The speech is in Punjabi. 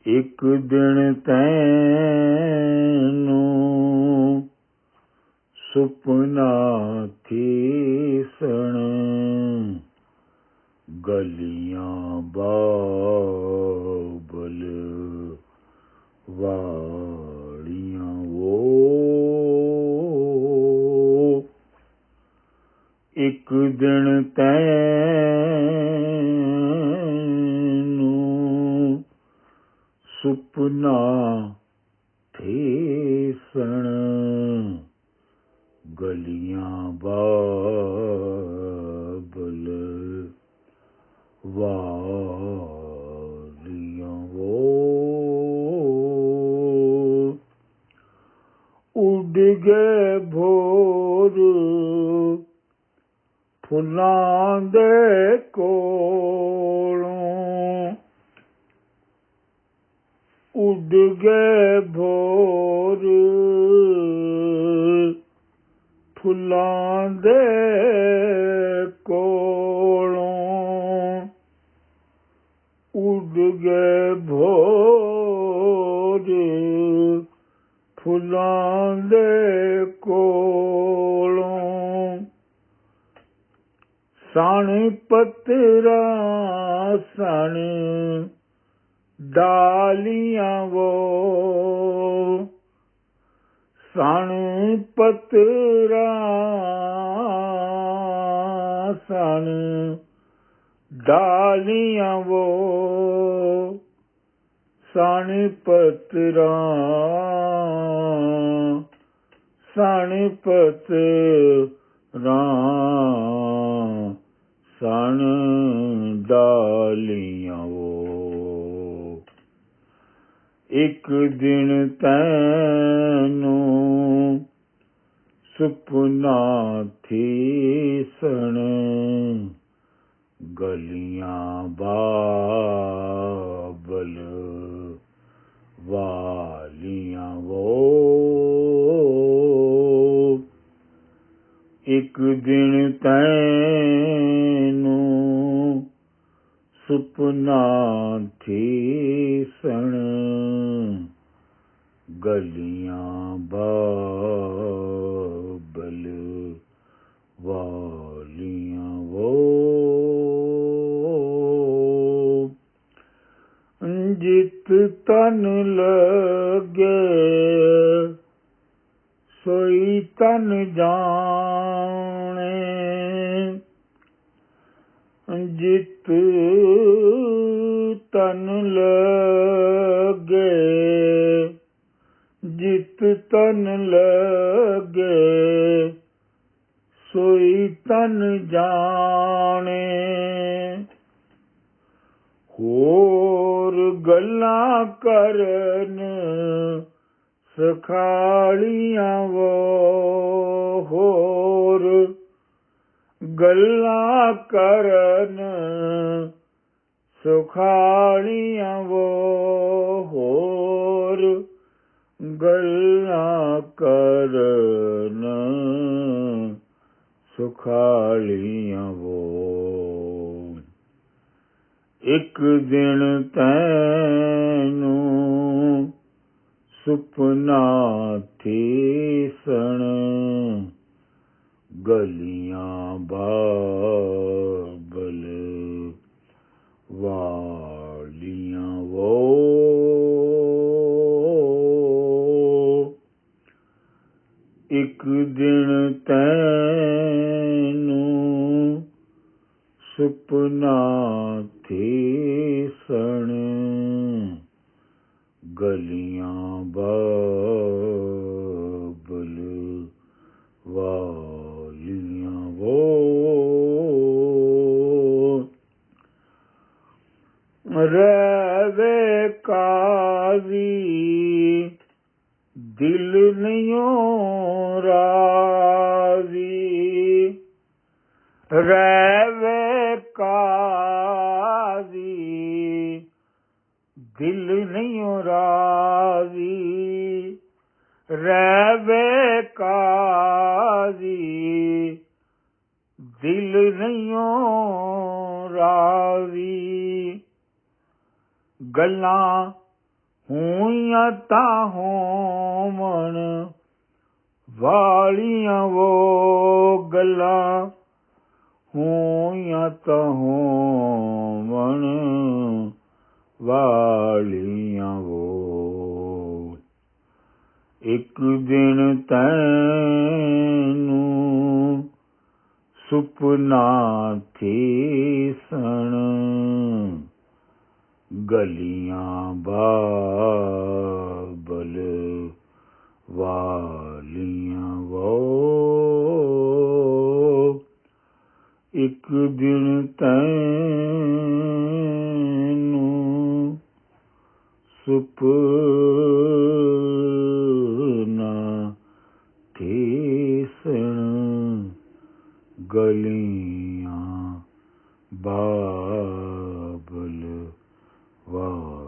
ਇੱਕ ਦਿਨ ਤੈਨੂੰ ਸੁਪਨਾ ਥੀਸਣ ਗਲੀਆਂ ਬਾਬਲ ਵਾਲੀਆਂ ਵੋ ਇੱਕ ਦਿਨ ਤੈਨੂੰ ਸੁਪਨਾ ਥੀਸਣ ਗਲੀਆਂ ਬਾਬਲ ਵਾਲੀਆਂ ਵੋ ਉੱਡ ਗਏ ਭੋਰ ਫੁੱਲਾਂ ਦੇ ਕੋਲੋਂ ਉੱਡ ਗਏ ਭੋਰ ਫੁੱਲਾਂ ਦੇ ਕੋਲੋਂ ਉੱਡ ਗਏ ਭੋਰ ਫੁੱਲਾਂ ਦੇ ਕੋਲੋਂ ਸਣ ਪੱਤਰਾਂ ਸਣ ਡਾਲੀਆਂ ਵੋ ਸਣ ਪੱਤਰਾਂ ਸਣ ਡਾਲੀਆਂ ਵੋ ਸਣ ਪੱਤਰਾਂ ਸਣ ਪੱਤਰਾਂ ਸਣ ਡਾਲੀਆਂ ਵੋ ਇੱਕ ਦਿਨ ਤੈਨੂੰ ਸੁਪਨਾ ਥੀਸਣ ਗਲੀਆਂ ਬਾਬਲ ਵਾਲੀਆਂ ਵੋ ਇੱਕ ਦਿਨ ਤੈਨੂੰ ਸੁਪਨਾ ਥੀਸਣ ਗਲੀਆਂ ਬਾਬਲ ਵਾਲੀਆਂ ਵੋ ਜਿਤ ਤਨ ਲਗੇ ਸੋਈ ਤਨ ਜਾਣੇ ਜਿਤ ਤਨ ਲਗੇ ਜਿਤ ਤਨ ਲਗੇ ਸੋਈ ਤਨ ਜਾਣੇ ਹੋਰ ਗੱਲਾਂ ਕਰਨ ਸਖਾਲੀਆਂ ਵੋ ਹੋਰ ਗੱਲਾਂ ਕਰਨ ਸੁਖਾਲੀਆਂ ਵੋ ਹੋਰ ਗੱਲਾਂ ਕਰਨ ਸੁਖਾਲੀਆਂ ਵੋ ਇੱਕ ਦਿਨ ਤੈਨੂੰ ਸੁਪਨਾ ਥੀਸਣ ਗਲੀਆਂ ਬਾਬਲ ਵਾਲੀਆਂ ਵੋ ਇੱਕ ਦਿਨ ਤੈਨੂੰ ਸੁਪਨਾ ਥੀਸਣ ਗਲੀਆਂ ਬਾਬਲ ਵਾਲੀਆਂ ਵੋ ਰਵੇ ਕਾਜ਼ੀ ਦਿਲ ਨਹੀਂਓ ਰਾਜ਼ੀ ਰਵੇ ਕਾਜ਼ੀ ਦਿਲ ਨਹੀਂਓ ਰਾਜ਼ੀ ਰਵੇ ਕਾਜ਼ੀ ਦਿਲ ਨਹੀਂਓ ਰਾਜ਼ੀ ਗੱਲਾਂ ਹੋਈਆਂ ਤਾਂ ਹੋਵਣ ਵਾਲੀਆਂ ਵੋ ਗੱਲਾਂ, ਹੋਈਆਂ ਤਾਂ ਹੋਵਣ ਵਾਲੀਆਂ ਵੋ। ਇੱਕ ਦਿਨ ਤੈਨੂੰ ਸੁਪਨਾ ਥੀਸਣ, ਗਲੀਆਂ ਬਾਬਲ ਵਾਲੀਆਂ ਵੋ। ਇੱਕ ਦਿਨ ਤੈਨੂੰ ਸੁਪਨਾ ਥੀਸਣ, ਗਲੀਆਂ ਬਾਬਲ ਵਾਲੀਆਂ।